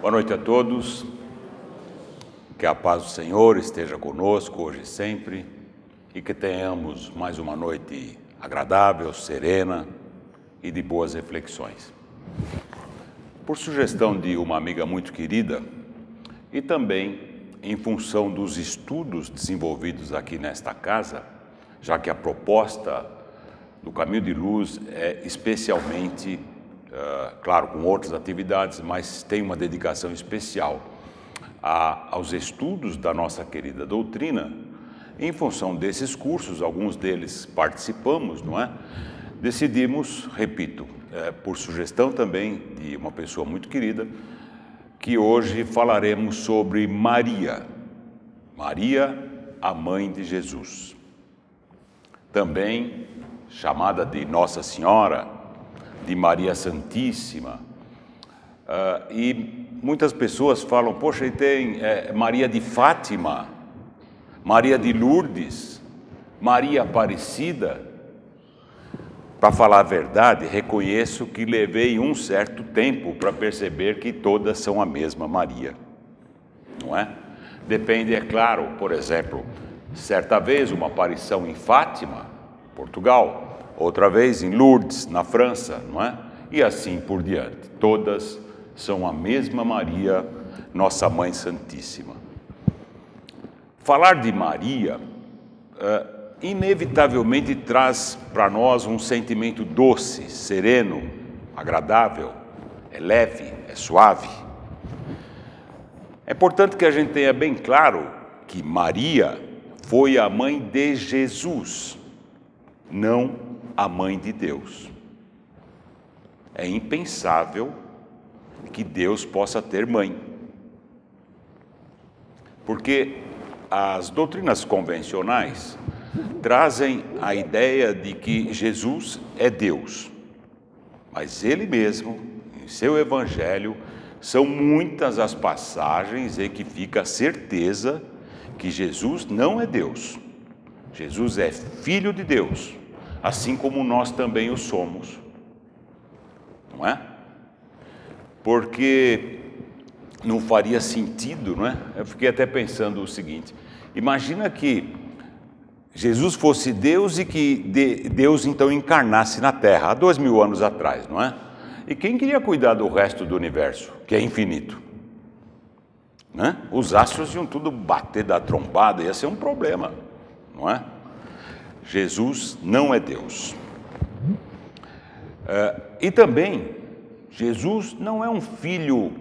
Boa noite a todos, que a paz do Senhor esteja conosco hoje e sempre e que tenhamos mais uma noite agradável, serena e de boas reflexões. Por sugestão de uma amiga muito querida e também em função dos estudos desenvolvidos aqui nesta casa, já que a proposta do Caminho de Luz é especialmente, claro, com outras atividades, mas tem uma dedicação especial aos estudos da nossa querida doutrina. Em função desses cursos, alguns deles participamos, não é? Decidimos, repito, por sugestão também de uma pessoa muito querida, que hoje falaremos sobre Maria, a mãe de Jesus. Também chamada de Nossa Senhora, de Maria Santíssima. E muitas pessoas falam, poxa, e tem Maria de Fátima, Maria de Lourdes, Maria Aparecida. Para falar a verdade, reconheço que levei um certo tempo para perceber que todas são a mesma Maria, não é? Depende, é claro, por exemplo, certa vez uma aparição em Fátima, Portugal, outra vez em Lourdes, na França, não é? E assim por diante. Todas são a mesma Maria, nossa Mãe Santíssima. Falar de Maria, inevitavelmente traz para nós um sentimento doce, sereno, agradável, é leve, é suave. É importante que a gente tenha bem claro que Maria foi a mãe de Jesus, não a mãe de Deus. É impensável que Deus possa ter mãe, porque as doutrinas convencionais trazem a ideia de que Jesus é Deus, mas Ele mesmo, em seu Evangelho, são muitas as passagens em que fica a certeza que Jesus não é Deus. Jesus é Filho de Deus, assim como nós também o somos, não é? Porque não faria sentido, não é? Eu fiquei até pensando o seguinte, imagina que Jesus fosse Deus e que Deus então encarnasse na Terra, há 2000 anos atrás, não é? E quem queria cuidar do resto do universo, que é infinito? Né? Os astros iam tudo bater da trombada, ia ser um problema, não é? Jesus não é Deus. E também, Jesus não é um filho,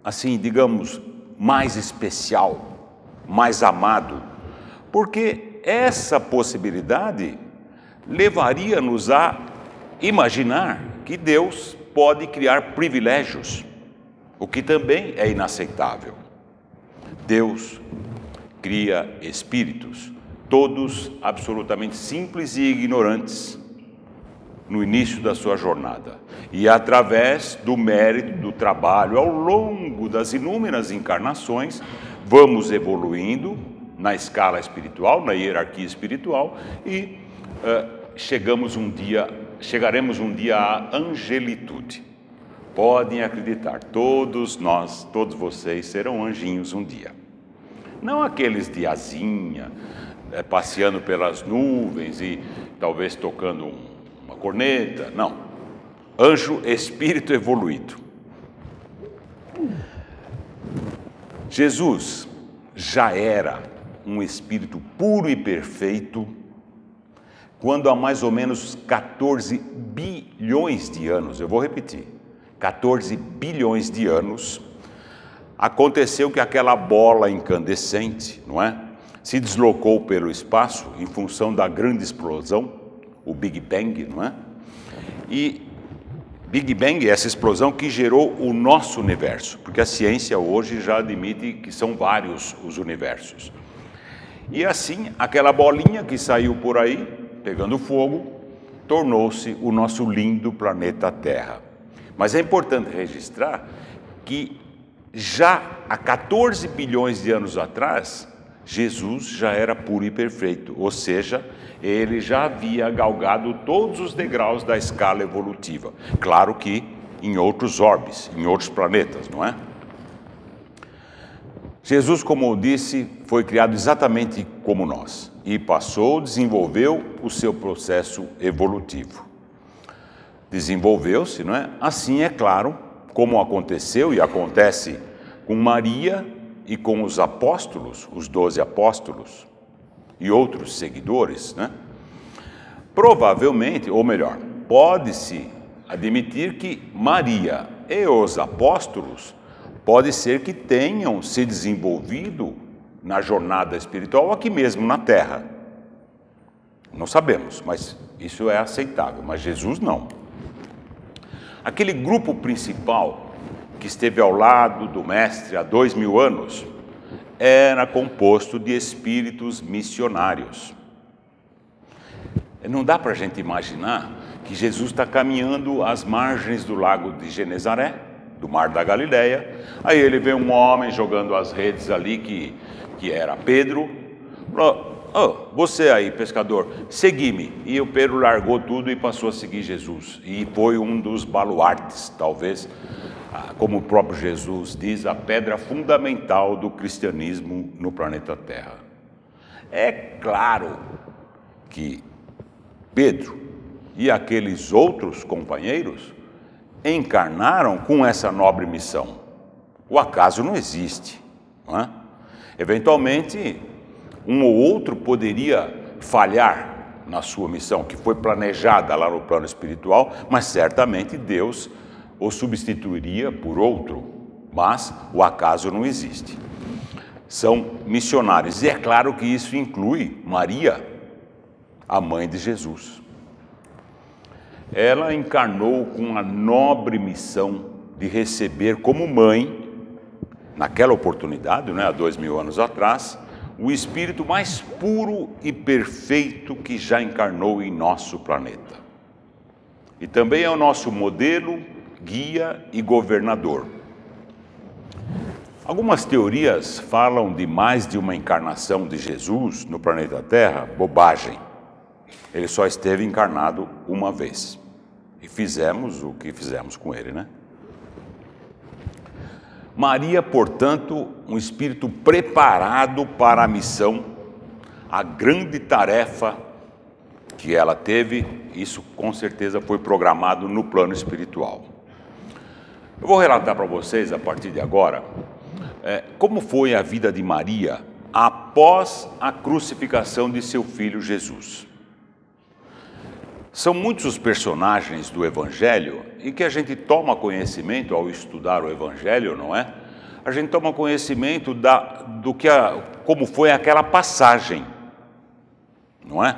assim, digamos, mais especial, mais amado, porque essa possibilidade levaria-nos a imaginar que Deus pode criar privilégios, o que também é inaceitável. Deus cria espíritos, todos absolutamente simples e ignorantes no início da sua jornada. E através do mérito, do trabalho, ao longo das inúmeras encarnações, vamos evoluindo na escala espiritual, na hierarquia espiritual e chegaremos um dia à angelitude. Podem acreditar, todos nós, todos vocês serão anjinhos um dia. Não aqueles de asinha, passeando pelas nuvens e talvez tocando uma corneta, não. Anjo, espírito evoluído. Jesus já era um espírito puro e perfeito quando há mais ou menos 14 bilhões de anos, eu vou repetir, 14 bilhões de anos, aconteceu que aquela bola incandescente, não é? Se deslocou pelo espaço em função da grande explosão, o Big Bang, não é? E Big Bang é essa explosão que gerou o nosso universo, porque a ciência hoje já admite que são vários os universos. E assim, aquela bolinha que saiu por aí, pegando fogo, tornou-se o nosso lindo planeta Terra. Mas é importante registrar que já há 14 bilhões de anos atrás, Jesus já era puro e perfeito, ou seja, ele já havia galgado todos os degraus da escala evolutiva. Claro que em outros orbes, em outros planetas, não é? Jesus, como eu disse, foi criado exatamente como nós e desenvolveu o seu processo evolutivo. Desenvolveu-se, não é? Assim, é claro, como aconteceu e acontece com Maria e com os apóstolos, os 12 apóstolos e outros seguidores, né? Provavelmente, ou melhor, pode-se admitir que Maria e os apóstolos pode ser que tenham se desenvolvido na jornada espiritual aqui mesmo na Terra. Não sabemos, mas isso é aceitável, mas Jesus não. Aquele grupo principal que esteve ao lado do Mestre há 2000 anos era composto de espíritos missionários. Não dá para a gente imaginar que Jesus está caminhando às margens do lago de Genezaré, do mar da Galileia, aí ele vê um homem jogando as redes ali, que era Pedro, falou: "Oh, você aí, pescador, segui-me." E o Pedro largou tudo e passou a seguir Jesus, e foi um dos baluartes, talvez, como o próprio Jesus diz, a pedra fundamental do cristianismo no planeta Terra. É claro que Pedro e aqueles outros companheiros encarnaram com essa nobre missão. O acaso não existe, não é? Eventualmente, um ou outro poderia falhar na sua missão, que foi planejada lá no plano espiritual, mas certamente Deus o substituiria por outro, mas o acaso não existe. São missionários, e é claro que isso inclui Maria, a mãe de Jesus. Ela encarnou com a nobre missão de receber como mãe, naquela oportunidade, há 2000 anos atrás, o espírito mais puro e perfeito que já encarnou em nosso planeta. E também é o nosso modelo, guia e governador. Algumas teorias falam de mais de uma encarnação de Jesus no planeta Terra. Bobagem. Ele só esteve encarnado uma vez. E fizemos o que fizemos com ele, né? Maria, portanto, um espírito preparado para a missão, a grande tarefa que ela teve, isso com certeza foi programado no plano espiritual. Eu vou relatar para vocês, a partir de agora, como foi a vida de Maria após a crucificação de seu filho Jesus. São muitos os personagens do Evangelho e que a gente toma conhecimento ao estudar o Evangelho, não é? A gente toma conhecimento como foi aquela passagem, não é?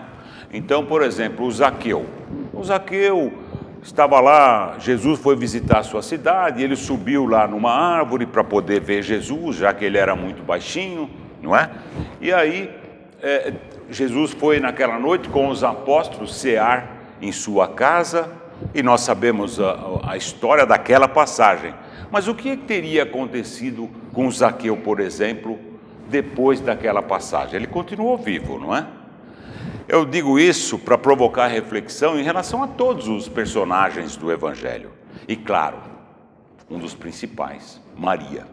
Então, por exemplo, o Zaqueu. O Zaqueu estava lá, Jesus foi visitar a sua cidade, ele subiu lá numa árvore para poder ver Jesus, já que ele era muito baixinho, não é? E aí, Jesus foi naquela noite com os apóstolos cear em sua casa, e nós sabemos a história daquela passagem. Mas o que teria acontecido com Zaqueu, por exemplo, depois daquela passagem? Ele continuou vivo, não é? Eu digo isso para provocar reflexão em relação a todos os personagens do Evangelho. E claro, um dos principais, Maria.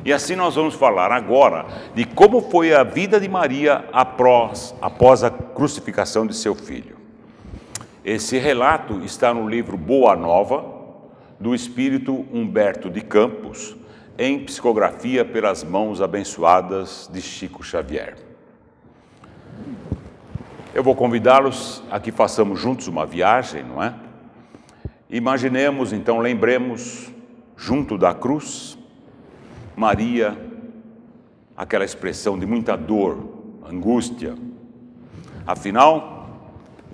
E assim nós vamos falar agora de como foi a vida de Maria após a crucificação de seu filho. Esse relato está no livro Boa Nova, do espírito Humberto de Campos, em psicografia pelas mãos abençoadas de Chico Xavier. Eu vou convidá-los a que façamos juntos uma viagem, não é? Imaginemos, então, lembremos, junto da cruz, Maria, aquela expressão de muita dor, angústia. Afinal,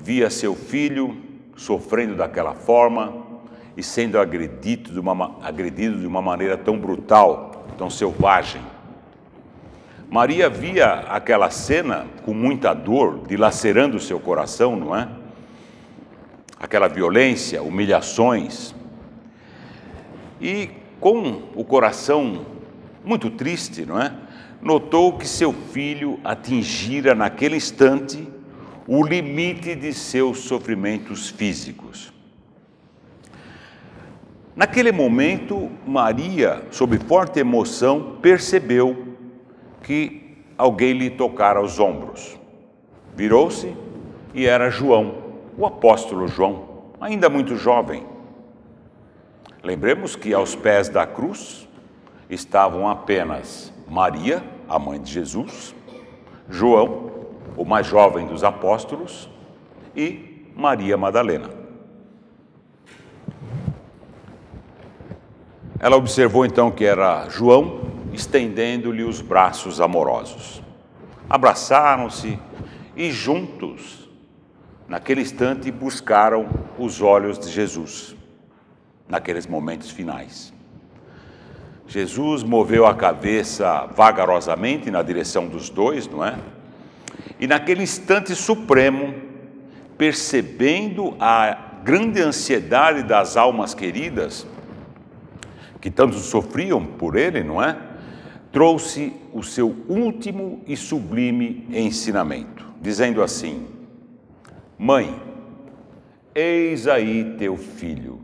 via seu filho sofrendo daquela forma e sendo agredido de uma maneira tão brutal, tão selvagem. Maria via aquela cena com muita dor, dilacerando o seu coração, não é? Aquela violência, humilhações. E com o coração muito triste, não é? Notou que seu filho atingira naquele instante o limite de seus sofrimentos físicos. Naquele momento, Maria, sob forte emoção, percebeu que alguém lhe tocara os ombros. Virou-se e era João, o apóstolo João, ainda muito jovem. Lembremos que aos pés da cruz estavam apenas Maria, a mãe de Jesus, João, o mais jovem dos apóstolos, e Maria Madalena. Ela observou então que era João, estendendo-lhe os braços amorosos. Abraçaram-se e juntos, naquele instante, buscaram os olhos de Jesus, naqueles momentos finais. Jesus moveu a cabeça vagarosamente na direção dos dois, não é? E naquele instante supremo, percebendo a grande ansiedade das almas queridas, que tanto sofriam por ele, não é? Trouxe o seu último e sublime ensinamento, dizendo assim: Mãe, eis aí teu filho.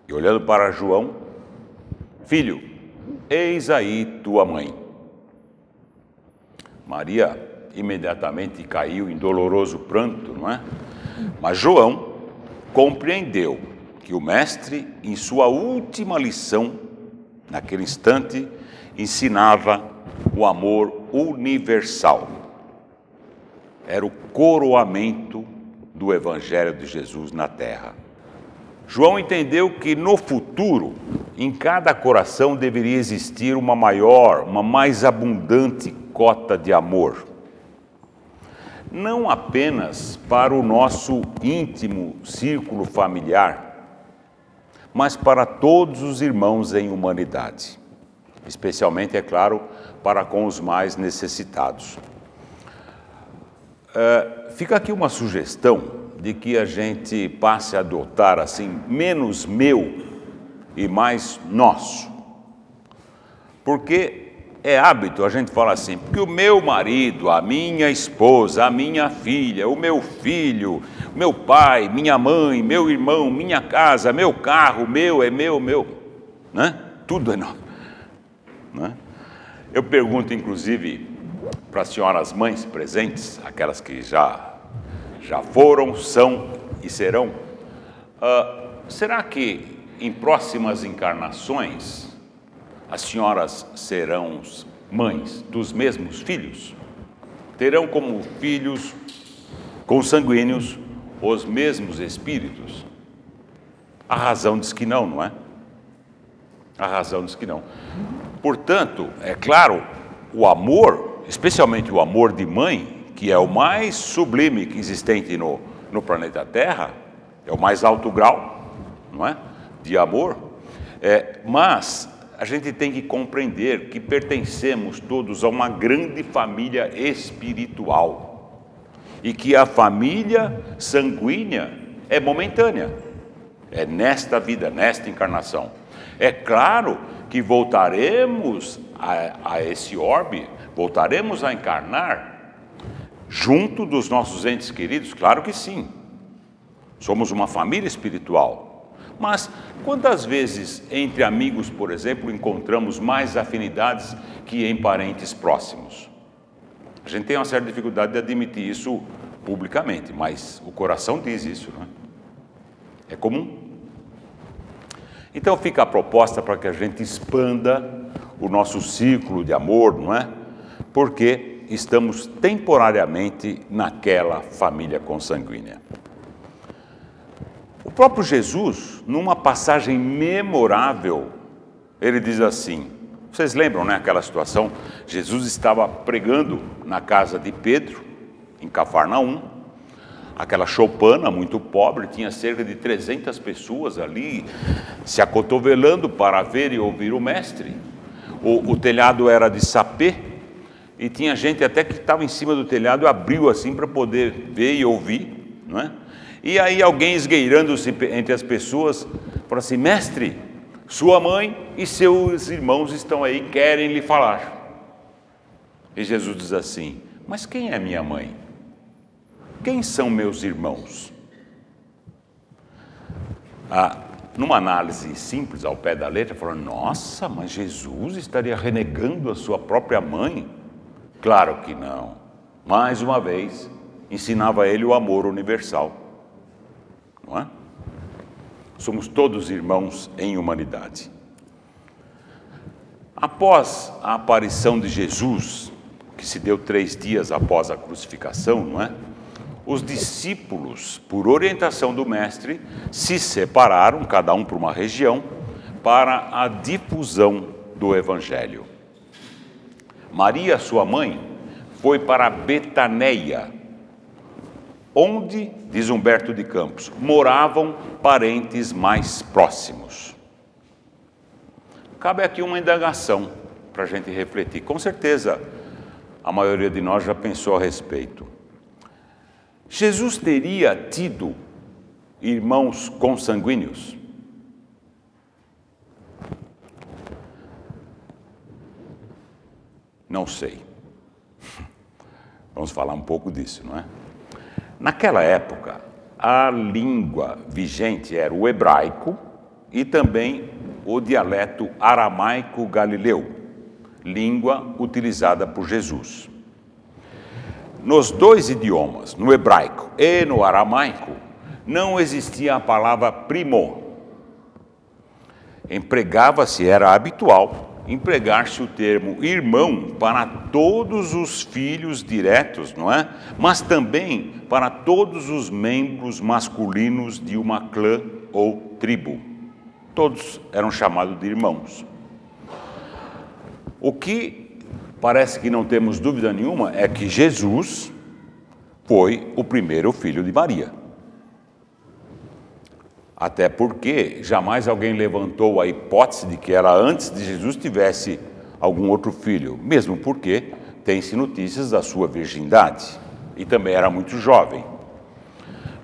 E olhando para João, Filho, eis aí tua mãe. Maria imediatamente caiu em doloroso pranto, não é? Mas João compreendeu que o mestre, em sua última lição, naquele instante, ensinava o amor universal. Era o coroamento do Evangelho de Jesus na terra. João entendeu que no futuro, em cada coração deveria existir uma maior, uma mais abundante cota de amor. Não apenas para o nosso íntimo círculo familiar, mas para todos os irmãos em humanidade. Especialmente, é claro, para com os mais necessitados. Fica aqui uma sugestão de que a gente passe a adotar assim, menos meu e mais nosso. Porque é hábito a gente falar assim, porque o meu marido, a minha esposa, a minha filha, o meu filho, meu pai, minha mãe, meu irmão, minha casa, meu carro, meu, né? Tudo é nosso, né? Eu pergunto, inclusive, para as senhoras mães presentes, aquelas que já foram, são e serão, será que em próximas encarnações as senhoras serão mães dos mesmos filhos? Terão como filhos consanguíneos os mesmos espíritos? A razão diz que não, não é? A razão diz que não. Portanto, é claro, o amor, especialmente o amor de mãe, que é o mais sublime que existente no planeta Terra, é o mais alto grau, não é? De amor. Mas a gente tem que compreender que pertencemos todos a uma grande família espiritual e que a família sanguínea é momentânea, é nesta vida, nesta encarnação. É claro que voltaremos a esse orbe, voltaremos a encarnar junto dos nossos entes queridos, claro que sim. Somos uma família espiritual. Mas quantas vezes entre amigos, por exemplo, encontramos mais afinidades que em parentes próximos? A gente tem uma certa dificuldade de admitir isso publicamente, mas o coração diz isso, não é? É comum. Então fica a proposta para que a gente expanda o nosso círculo de amor, não é? Porque estamos temporariamente naquela família consanguínea. O próprio Jesus, numa passagem memorável, ele diz assim, vocês lembram, né, aquela situação? Jesus estava pregando na casa de Pedro, em Cafarnaum, aquela choupana muito pobre, tinha cerca de 300 pessoas ali, se acotovelando para ver e ouvir o mestre. O telhado era de sapê, e tinha gente até que estava em cima do telhado e abriu assim para poder ver e ouvir, não é? E aí alguém esgueirando-se entre as pessoas, falou assim, mestre, sua mãe e seus irmãos estão aí, querem lhe falar. E Jesus diz assim, mas quem é minha mãe? Quem são meus irmãos? numa análise simples, ao pé da letra, falando: nossa, mas Jesus estaria renegando a sua própria mãe? Claro que não. Mais uma vez, ensinava ele o amor universal. Não é? Somos todos irmãos em humanidade. Após a aparição de Jesus, que se deu 3 dias após a crucificação, não é? Os discípulos, por orientação do mestre, se separaram, cada um para uma região, para a difusão do Evangelho. Maria, sua mãe, foi para Betaneia, onde, diz Humberto de Campos, moravam parentes mais próximos. Cabe aqui uma indagação para a gente refletir. Com certeza, a maioria de nós já pensou a respeito. Jesus teria tido irmãos consanguíneos? Não sei. Vamos falar um pouco disso, não é? Naquela época, a língua vigente era o hebraico e também o dialeto aramaico-galileu, língua utilizada por Jesus. Nos 2 idiomas, no hebraico e no aramaico, não existia a palavra primo. Era habitual empregar-se o termo irmão para todos os filhos diretos, não é? Mas também para todos os membros masculinos de uma clã ou tribo. Todos eram chamados de irmãos. O que parece que não temos dúvida nenhuma é que Jesus foi o primeiro filho de Maria. Até porque jamais alguém levantou a hipótese de que ela antes de Jesus tivesse algum outro filho, mesmo porque tem-se notícias da sua virgindade e também era muito jovem.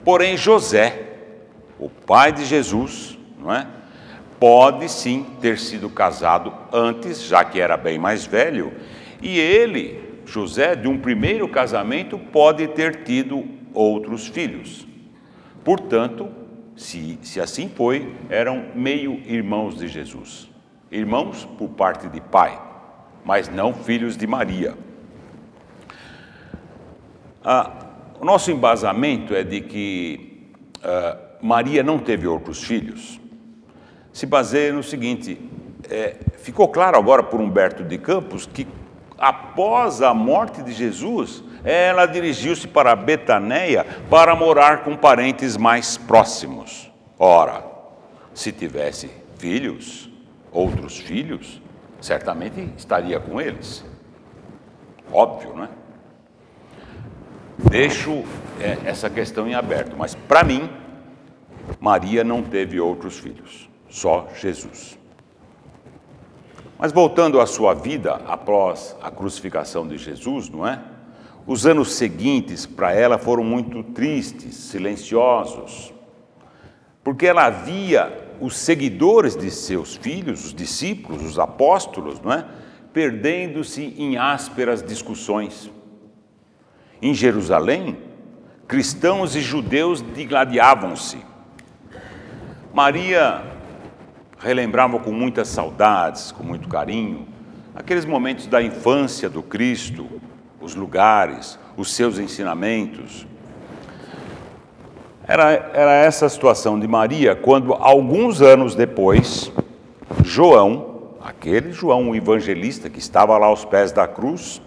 Porém, José, o pai de Jesus, não é? Pode sim ter sido casado antes, já que era bem mais velho, e ele, José, de um primeiro casamento, pode ter tido outros filhos. Portanto, se assim foi, eram meio-irmãos de Jesus. Irmãos por parte de pai, mas não filhos de Maria. O nosso embasamento é de que Maria não teve outros filhos. Se baseia no seguinte: ficou claro agora por Humberto de Campos que após a morte de Jesus, ela dirigiu-se para Betaneia para morar com parentes mais próximos. Ora, se tivesse filhos, outros filhos, certamente estaria com eles. Óbvio, não é? Deixo essa questão em aberto, mas para mim, Maria não teve outros filhos, só Jesus. Mas voltando à sua vida após a crucificação de Jesus, não é? Os anos seguintes para ela foram muito tristes, silenciosos, porque ela via os seguidores de seus filhos, os discípulos, os apóstolos, não é? Perdendo-se em ásperas discussões. Em Jerusalém, cristãos e judeus digladiavam-se. Maria relembrava com muitas saudades, com muito carinho, aqueles momentos da infância do Cristo, os lugares, os seus ensinamentos. Era essa a situação de Maria, quando alguns anos depois, João, aquele João, o evangelista que estava lá aos pés da cruz,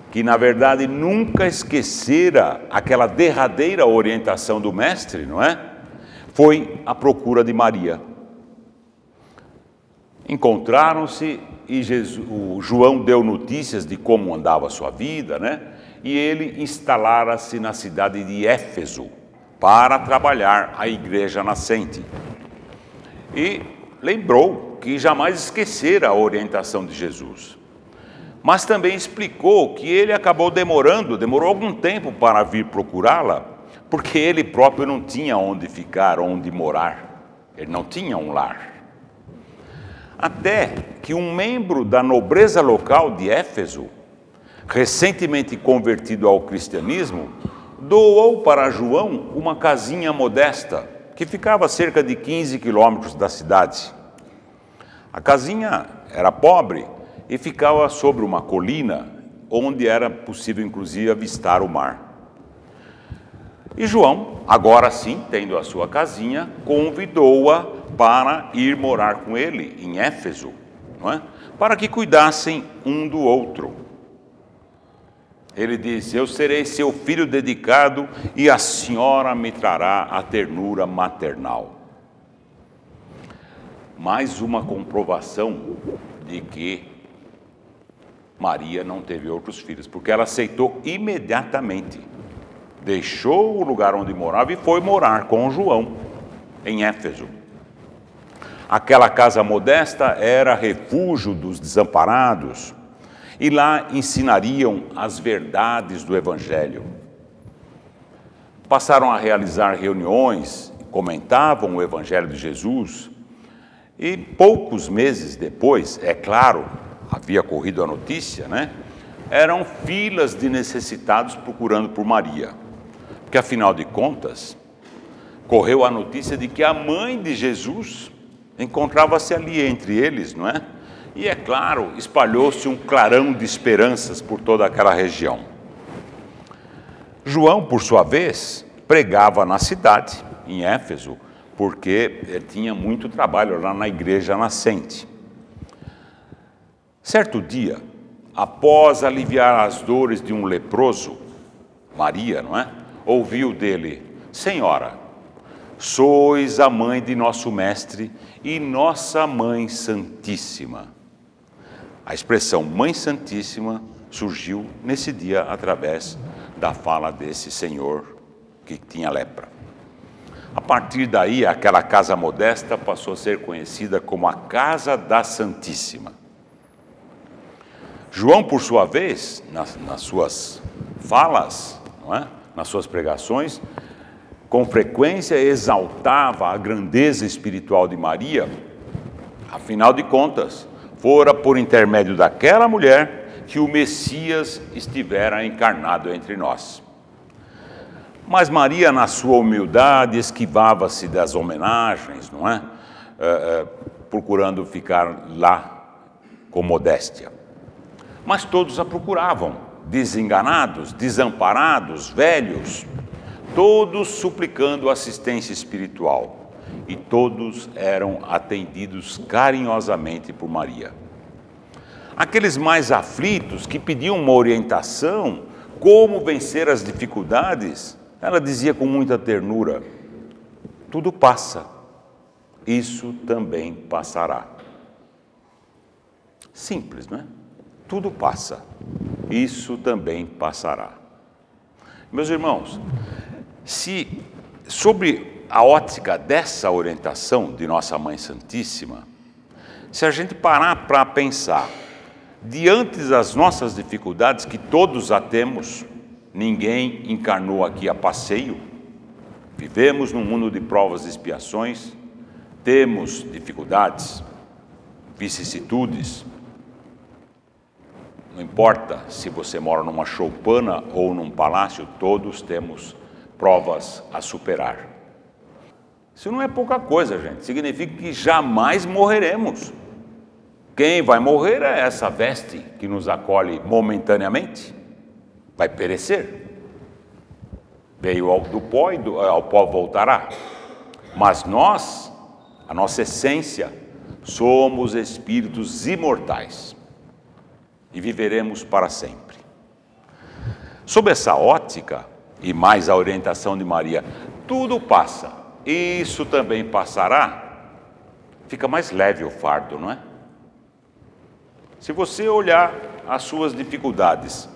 que na verdade nunca esquecera aquela derradeira orientação do mestre, não é? Foi à procura de Maria. Encontraram-se e o João deu notícias de como andava a sua vida, né? E ele instalara-se na cidade de Éfeso para trabalhar a igreja nascente. E lembrou que jamais esquecera a orientação de Jesus. Mas também explicou que ele demorou algum tempo para vir procurá-la, porque ele próprio não tinha onde ficar, onde morar. Ele não tinha um lar. Até que um membro da nobreza local de Éfeso, recentemente convertido ao cristianismo, doou para João uma casinha modesta que ficava a cerca de 15 quilômetros da cidade. A casinha era pobre e ficava sobre uma colina, onde era possível, inclusive, avistar o mar. E João, agora sim, tendo a sua casinha, convidou-a para ir morar com ele em Éfeso, não é? Para que cuidassem um do outro. Ele disse: eu serei seu filho dedicado e a senhora me trará a ternura maternal. Mais uma comprovação de que Maria não teve outros filhos, porque ela aceitou imediatamente. Deixou o lugar onde morava e foi morar com João, em Éfeso. Aquela casa modesta era refúgio dos desamparados, e lá ensinariam as verdades do Evangelho. Passaram a realizar reuniões, comentavam o Evangelho de Jesus, e poucos meses depois, é claro, havia corrido a notícia, né? Eram filas de necessitados procurando por Maria. Porque, afinal de contas, correu a notícia de que a mãe de Jesus encontrava-se ali entre eles, não é? E, é claro, espalhou-se um clarão de esperanças por toda aquela região. João, por sua vez, pregava na cidade, em Éfeso, porque tinha muito trabalho lá na igreja nascente. Certo dia, após aliviar as dores de um leproso, Maria, não é? Ouviu dele: Senhora, sois a mãe de nosso mestre e nossa Mãe Santíssima. A expressão Mãe Santíssima surgiu nesse dia através da fala desse senhor que tinha lepra. A partir daí, aquela casa modesta passou a ser conhecida como a Casa da Santíssima. João, por sua vez, nas suas falas, não é? Nas suas pregações, com frequência exaltava a grandeza espiritual de Maria. Afinal de contas, fora por intermédio daquela mulher que o Messias estivera encarnado entre nós. Mas Maria, na sua humildade, esquivava-se das homenagens, não é? Procurando ficar lá com modéstia. Mas todos a procuravam, desenganados, desamparados, velhos, todos suplicando assistência espiritual, e todos eram atendidos carinhosamente por Maria. Aqueles mais aflitos que pediam uma orientação, como vencer as dificuldades, ela dizia com muita ternura: tudo passa, isso também passará. Simples, não é? Tudo passa, isso também passará. Meus irmãos, se sobre a ótica dessa orientação de Nossa Mãe Santíssima, se a gente parar para pensar, diante das nossas dificuldades, que todos a temos, ninguém encarnou aqui a passeio, vivemos num mundo de provas e expiações, temos dificuldades, vicissitudes. Não importa se você mora numa choupana ou num palácio, todos temos provas a superar. Isso não é pouca coisa, gente. Significa que jamais morreremos. Quem vai morrer é essa veste que nos acolhe momentaneamente. Vai perecer. Veio do pó e ao pó voltará. Mas nós, a nossa essência, somos espíritos imortais. E viveremos para sempre. Sob essa ótica, e mais a orientação de Maria, tudo passa, isso também passará, fica mais leve o fardo, não é? Se você olhar as suas dificuldades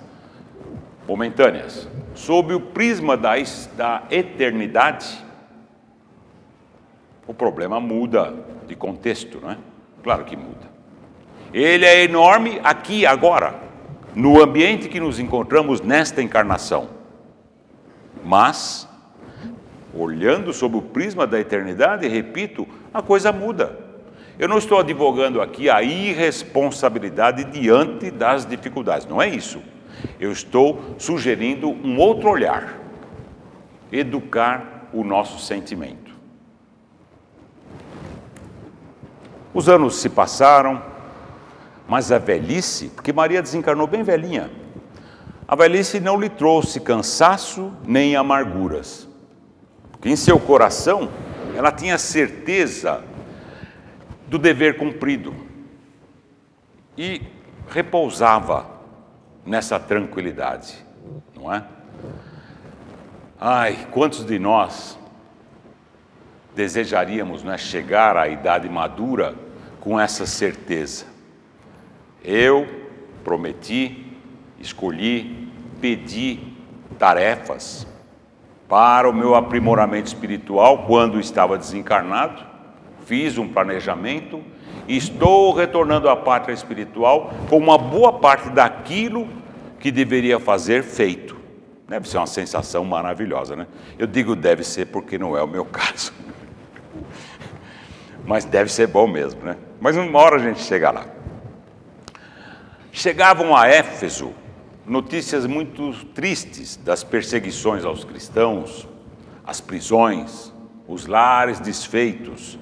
momentâneas, sob o prisma da eternidade, o problema muda de contexto, não é? Claro que muda. Ele é enorme aqui e agora, no ambiente que nos encontramos nesta encarnação. Mas, olhando sob o prisma da eternidade, repito, a coisa muda. Eu não estou advogando aqui a irresponsabilidade diante das dificuldades, não é isso. Eu estou sugerindo um outro olhar, educar o nosso sentimento. Os anos se passaram, mas a velhice, porque Maria desencarnou bem velhinha, a velhice não lhe trouxe cansaço nem amarguras, porque em seu coração ela tinha certeza do dever cumprido e repousava nessa tranquilidade, não é? Ai, quantos de nós desejaríamos, né, chegar à idade madura com essa certeza? Eu prometi, escolhi, pedi tarefas para o meu aprimoramento espiritual quando estava desencarnado, fiz um planejamento e estou retornando à pátria espiritual com uma boa parte daquilo que deveria fazer feito. Deve ser uma sensação maravilhosa, né? Eu digo deve ser porque não é o meu caso. Mas deve ser bom mesmo, né? Mas uma hora a gente chega lá. Chegavam a Éfeso notícias muito tristes das perseguições aos cristãos, as prisões, os lares desfeitos,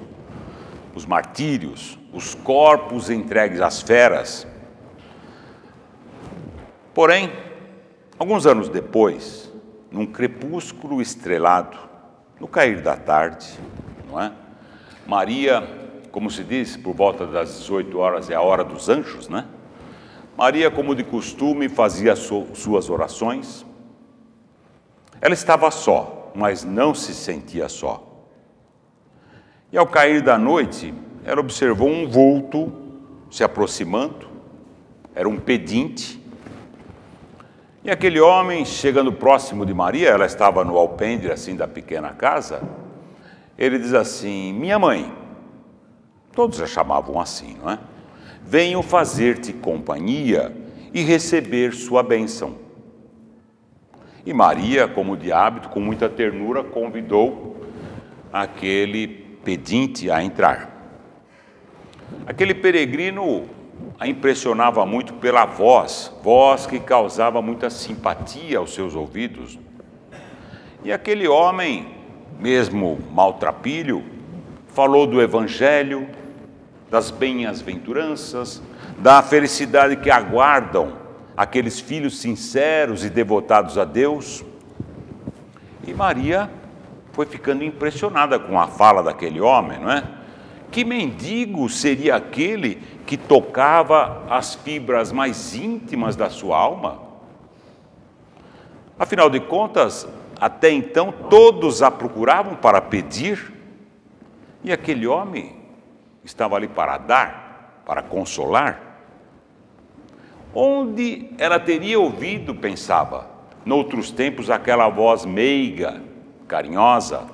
os martírios, os corpos entregues às feras. Porém, alguns anos depois, num crepúsculo estrelado, no cair da tarde, não é? Maria, como se diz, por volta das 18 horas é a hora dos anjos, né? Maria, como de costume, fazia suas orações. Ela estava só, mas não se sentia só. E ao cair da noite, ela observou um vulto se aproximando, era um pedinte. E aquele homem, chegando próximo de Maria, ela estava no alpendre assim da pequena casa, ele diz assim: minha mãe, todos a chamavam assim, não é? Venho fazer-te companhia e receber sua bênção. E Maria, como de hábito, com muita ternura, convidou aquele pedinte a entrar. Aquele peregrino a impressionava muito pela voz que causava muita simpatia aos seus ouvidos. E aquele homem, mesmo maltrapilho, falou do Evangelho, das bem-aventuranças, da felicidade que aguardam aqueles filhos sinceros e devotados a Deus. E Maria foi ficando impressionada com a fala daquele homem, não é? Que mendigo seria aquele que tocava as fibras mais íntimas da sua alma? Afinal de contas, até então todos a procuravam para pedir, e aquele homem estava ali para dar, para consolar. Onde ela teria ouvido, pensava, noutros tempos, aquela voz meiga, carinhosa?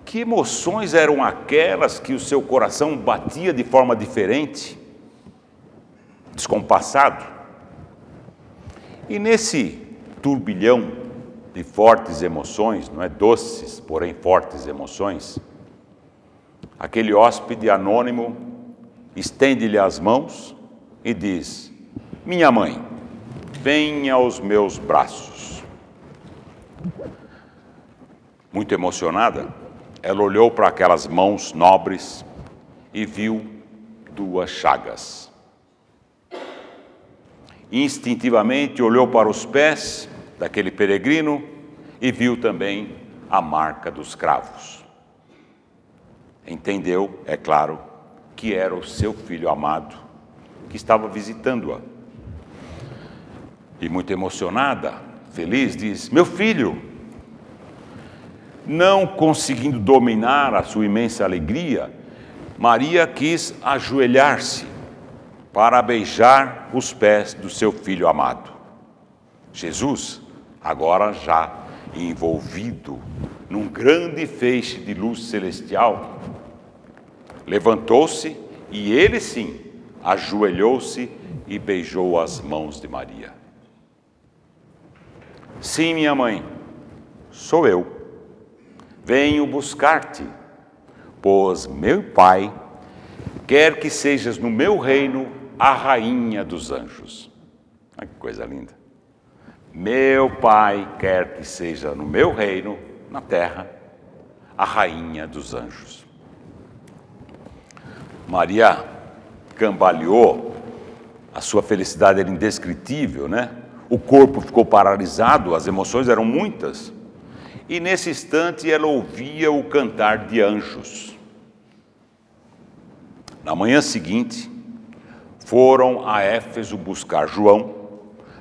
Que emoções eram aquelas que o seu coração batia de forma diferente, descompassado? E nesse turbilhão de fortes emoções, não é, doces, porém fortes emoções, aquele hóspede anônimo estende-lhe as mãos e diz: minha mãe, venha aos meus braços. Muito emocionada, ela olhou para aquelas mãos nobres e viu duas chagas. Instintivamente olhou para os pés daquele peregrino e viu também a marca dos cravos. Entendeu, é claro, que era o seu filho amado que estava visitando-a. E muito emocionada, feliz, diz: meu filho. Não conseguindo dominar a sua imensa alegria, Maria quis ajoelhar-se para beijar os pés do seu filho amado. Jesus, agora já envolvido num grande feixe de luz celestial, levantou-se e ele sim ajoelhou-se e beijou as mãos de Maria. Sim, minha mãe, sou eu. Venho buscar-te, pois meu Pai quer que sejas no meu reino a rainha dos anjos. Olha que coisa linda. Meu Pai quer que seja no meu reino, na terra, a rainha dos anjos. Maria cambaleou, a sua felicidade era indescritível, né? O corpo ficou paralisado, as emoções eram muitas. E nesse instante ela ouvia o cantar de anjos. Na manhã seguinte, foram a Éfeso buscar João,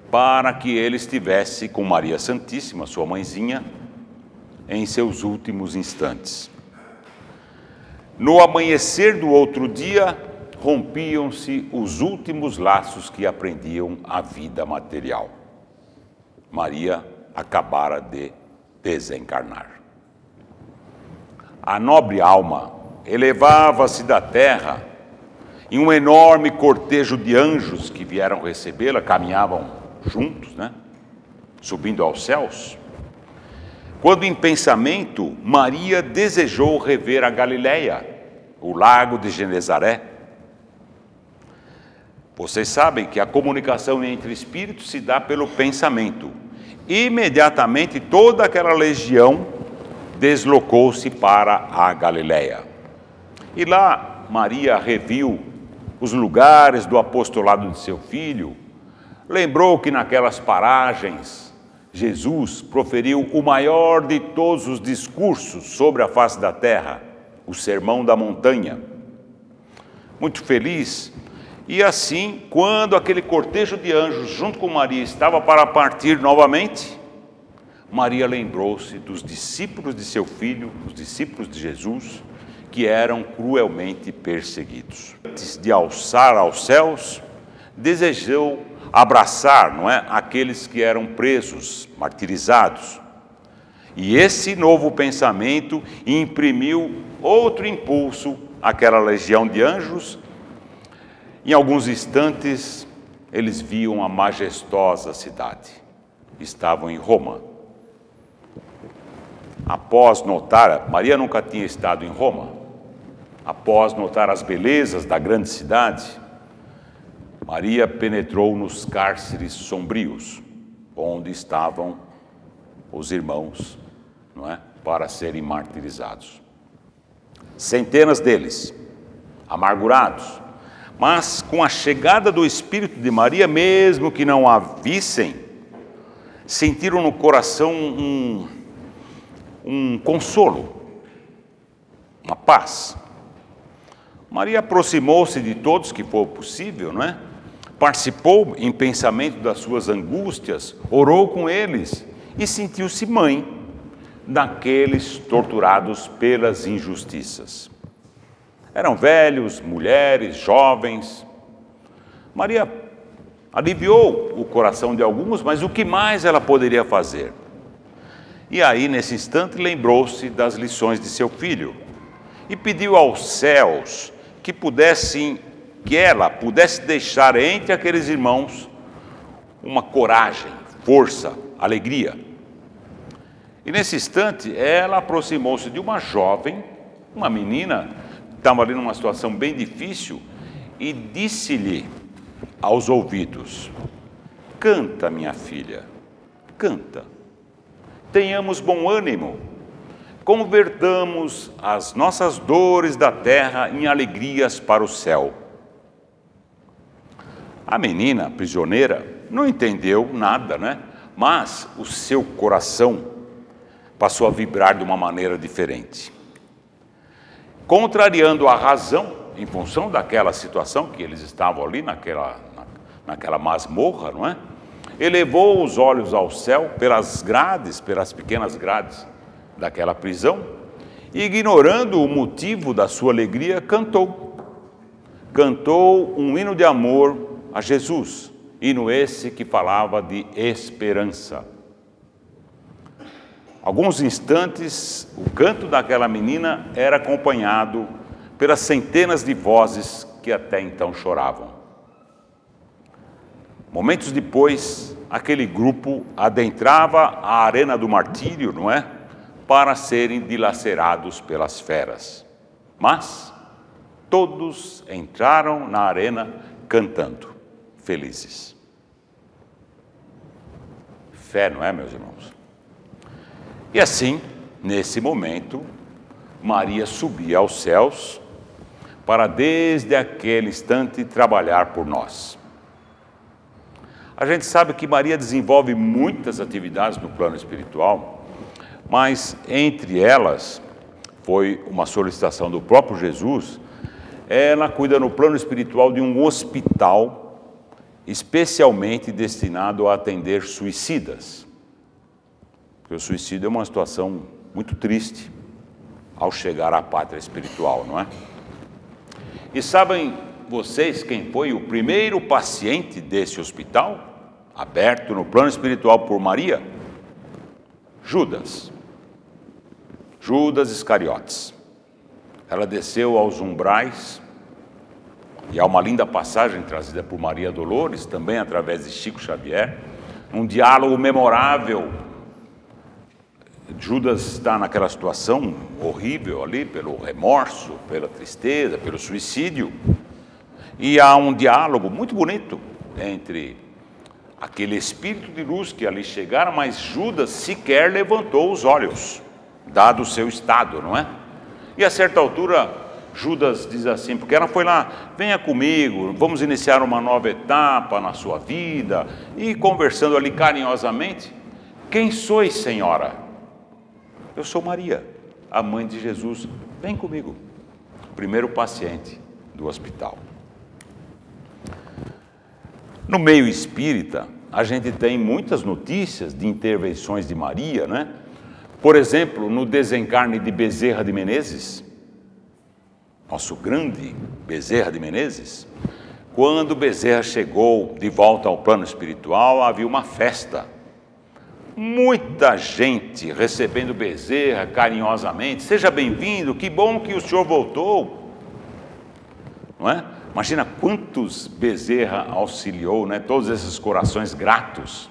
para que ele estivesse com Maria Santíssima, sua mãezinha, em seus últimos instantes. No amanhecer do outro dia, rompiam-se os últimos laços que aprendiam a vida material. Maria acabara de desencarnar. A nobre alma elevava-se da terra em um enorme cortejo de anjos que vieram recebê-la, caminhavam juntos, né? Subindo aos céus. Quando em pensamento, Maria desejou rever a Galileia, o lago de Genezaré. Vocês sabem que a comunicação entre espíritos se dá pelo pensamento. Imediatamente toda aquela legião deslocou-se para a Galileia. E lá Maria reviu os lugares do apostolado de seu filho, lembrou que naquelas paragens Jesus proferiu o maior de todos os discursos sobre a face da terra, o Sermão da Montanha. Muito feliz, e assim, quando aquele cortejo de anjos junto com Maria estava para partir novamente, Maria lembrou-se dos discípulos de seu filho, os discípulos de Jesus, que eram cruelmente perseguidos. Antes de alçar aos céus, desejou abraçar, não é, aqueles que eram presos, martirizados. E esse novo pensamento imprimiu outro impulso àquela legião de anjos. Em alguns instantes, eles viam a majestosa cidade. Estavam em Roma. Após notar, Maria nunca tinha estado em Roma. Após notar as belezas da grande cidade, Maria penetrou nos cárceres sombrios, onde estavam os irmãos, não é, para serem martirizados. Centenas deles, amargurados, mas com a chegada do Espírito de Maria, mesmo que não a vissem, sentiram no coração um consolo, uma paz. Maria aproximou-se de todos que for possível, não é? Participou em pensamento das suas angústias, orou com eles e sentiu-se mãe daqueles torturados pelas injustiças. Eram velhos, mulheres, jovens. Maria aliviou o coração de alguns, mas o que mais ela poderia fazer? E aí, nesse instante, lembrou-se das lições de seu filho e pediu aos céus que ela pudesse deixar entre aqueles irmãos uma coragem, força, alegria. E nesse instante, ela aproximou-se de uma jovem, uma menina, que estava ali numa situação bem difícil, e disse-lhe aos ouvidos: canta, minha filha, canta, tenhamos bom ânimo, convertamos as nossas dores da terra em alegrias para o céu. A menina prisioneira não entendeu nada, né? Mas o seu coração passou a vibrar de uma maneira diferente. Contrariando a razão, em função daquela situação que eles estavam ali naquela masmorra, não é? Elevou os olhos ao céu pelas grades, pelas pequenas grades daquela prisão, e ignorando o motivo da sua alegria, cantou um hino de amor a Jesus, hino esse que falava de esperança. Alguns instantes, o canto daquela menina era acompanhado pelas centenas de vozes que até então choravam. Momentos depois, aquele grupo adentrava a arena do martírio, não é? Para serem dilacerados pelas feras. Mas todos entraram na arena cantando, felizes. Fé, não é, meus irmãos? E assim, nesse momento, Maria subia aos céus para desde aquele instante trabalhar por nós. A gente sabe que Maria desenvolve muitas atividades no plano espiritual, mas entre elas foi uma solicitação do próprio Jesus. Ela cuida no plano espiritual de um hospital especialmente destinado a atender suicidas. Porque o suicídio é uma situação muito triste ao chegar à pátria espiritual, não é? E sabem vocês quem foi o primeiro paciente desse hospital, aberto no plano espiritual por Maria? Judas. Judas Iscariotes. Ela desceu aos umbrais, e há uma linda passagem trazida por Maria Dolores, também através de Chico Xavier, um diálogo memorável. Judas está naquela situação horrível ali, pelo remorso, pela tristeza, pelo suicídio, e há um diálogo muito bonito entre aquele espírito de luz que ali chegara, mas Judas sequer levantou os olhos, dado o seu estado, não é? E a certa altura Judas diz assim, porque ela foi lá, venha comigo, vamos iniciar uma nova etapa na sua vida, e conversando ali carinhosamente, quem sois, senhora? Eu sou Maria, a mãe de Jesus, vem comigo. Primeiro paciente do hospital. No meio espírita, a gente tem muitas notícias de intervenções de Maria, né? Por exemplo, no desencarne de Bezerra de Menezes, nosso grande Bezerra de Menezes, quando Bezerra chegou de volta ao plano espiritual, havia uma festa. Muita gente recebendo Bezerra carinhosamente, seja bem-vindo, que bom que o senhor voltou, não é? Imagina quantos Bezerra auxiliou, né? Todos esses corações gratos,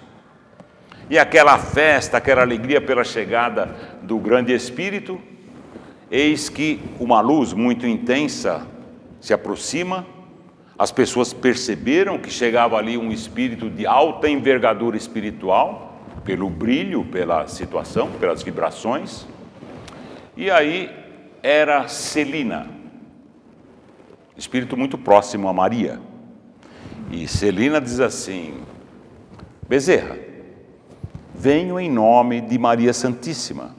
e aquela festa, aquela alegria pela chegada do grande Espírito. Eis que uma luz muito intensa se aproxima, as pessoas perceberam que chegava ali um espírito de alta envergadura espiritual, pelo brilho, pela situação, pelas vibrações, e aí era Celina, espírito muito próximo a Maria, e Celina diz assim, Bezerra, venho em nome de Maria Santíssima,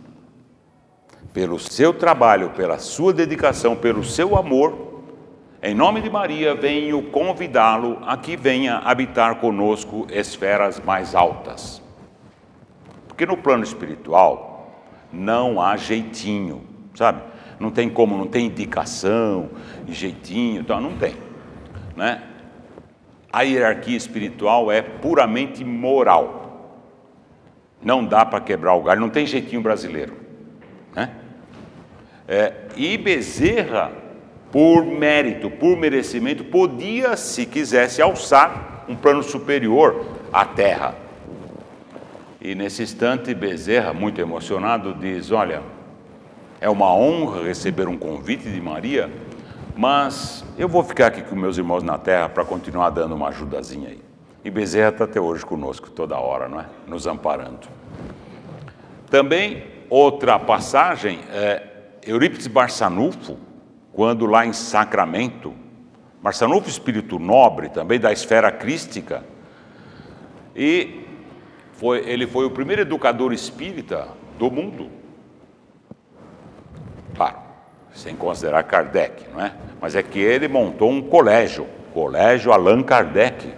pelo seu trabalho, pela sua dedicação, pelo seu amor, em nome de Maria venho convidá-lo a que venha habitar conosco esferas mais altas. Porque no plano espiritual não há jeitinho, sabe? Não tem como, não tem indicação, jeitinho, então não tem, né? A hierarquia espiritual é puramente moral. Não dá para quebrar o galho, não tem jeitinho brasileiro, né? E Bezerra, por mérito, por merecimento, podia, se quisesse, alçar um plano superior à Terra. E nesse instante Bezerra, muito emocionado, diz, olha, é uma honra receber um convite de Maria, mas eu vou ficar aqui com meus irmãos na terra para continuar dando uma ajudazinha aí. E Bezerra está até hoje conosco, toda hora, não é? Nos amparando. Também, outra passagem, Eurípides Barçanufo, quando lá em Sacramento, Barçanufo, espírito nobre, também da esfera crística, e ele foi o primeiro educador espírita do mundo. Claro, sem considerar Kardec, não é? Mas é que ele montou um colégio, Colégio Allan Kardec,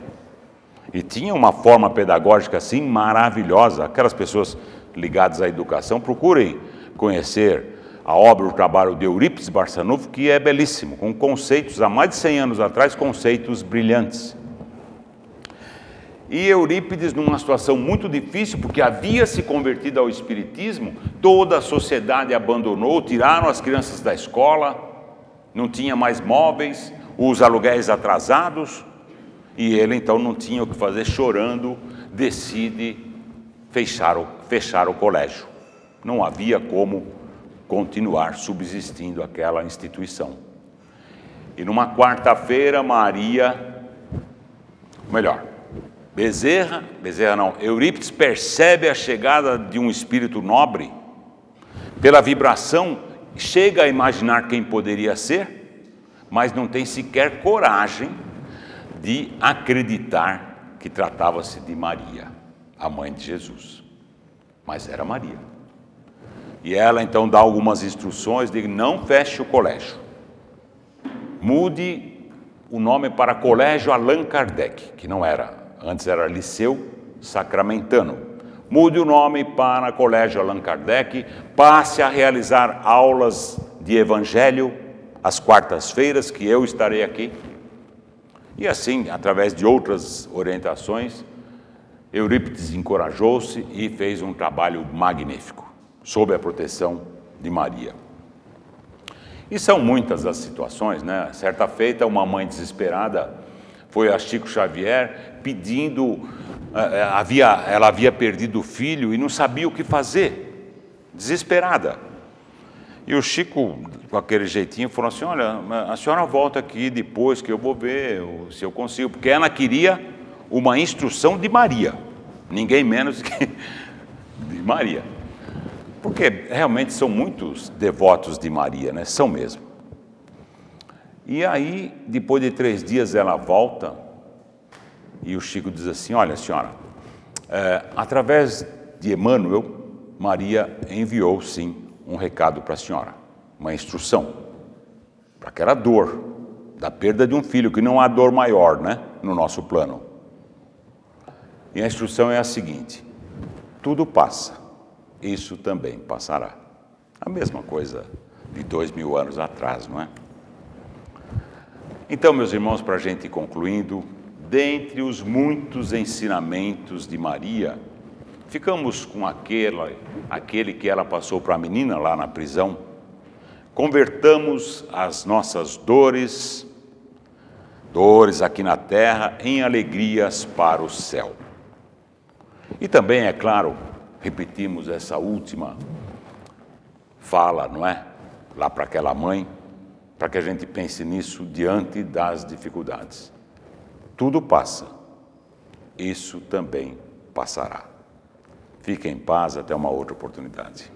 e tinha uma forma pedagógica assim maravilhosa. Aquelas pessoas ligadas à educação, procurem conhecer a obra, o trabalho de Eurípides Barçanufo, que é belíssimo, com conceitos, há mais de 100 anos atrás, conceitos brilhantes. E Eurípides, numa situação muito difícil, porque havia se convertido ao espiritismo, toda a sociedade abandonou, tiraram as crianças da escola, não tinha mais móveis, os aluguéis atrasados, e ele então não tinha o que fazer, chorando, decide fechar o colégio. Não havia como continuar subsistindo aquela instituição. E numa quarta-feira, Eurípides percebe a chegada de um espírito nobre, pela vibração, chega a imaginar quem poderia ser, mas não tem sequer coragem de acreditar que tratava-se de Maria, a mãe de Jesus. Mas era Maria. E ela então dá algumas instruções de não feche o colégio. Mude o nome para Colégio Allan Kardec, que não era, antes era Liceu Sacramentano. Mude o nome para Colégio Allan Kardec, passe a realizar aulas de Evangelho às quartas-feiras, que eu estarei aqui. E assim, através de outras orientações, Eurípides encorajou-se e fez um trabalho magnífico, sob a proteção de Maria. E são muitas as situações, né? Certa feita, uma mãe desesperada foi a Chico Xavier pedindo, ela havia perdido o filho e não sabia o que fazer, desesperada. E o Chico, com aquele jeitinho, falou assim, olha, a senhora volta aqui depois que eu vou ver se eu consigo, porque ela queria uma instrução de Maria, ninguém menos que de Maria. Porque realmente são muitos devotos de Maria, né? São mesmo. E aí, depois de 3 dias, ela volta e o Chico diz assim, olha, senhora, através de Emmanuel, Maria enviou, sim, um recado para a senhora, uma instrução, para aquela dor da perda de um filho, que não há dor maior, né, no nosso plano. E a instrução é a seguinte, tudo passa. Isso também passará. A mesma coisa de 2000 anos atrás, não é? Então, meus irmãos, para a gente ir concluindo, dentre os muitos ensinamentos de Maria, ficamos com aquele que ela passou para a menina lá na prisão. Convertamos as nossas dores aqui na terra, em alegrias para o céu. E também, é claro, repetimos essa última fala, não é? Lá para aquela mãe, para que a gente pense nisso diante das dificuldades. Tudo passa, isso também passará. Fiquem em paz, até uma outra oportunidade.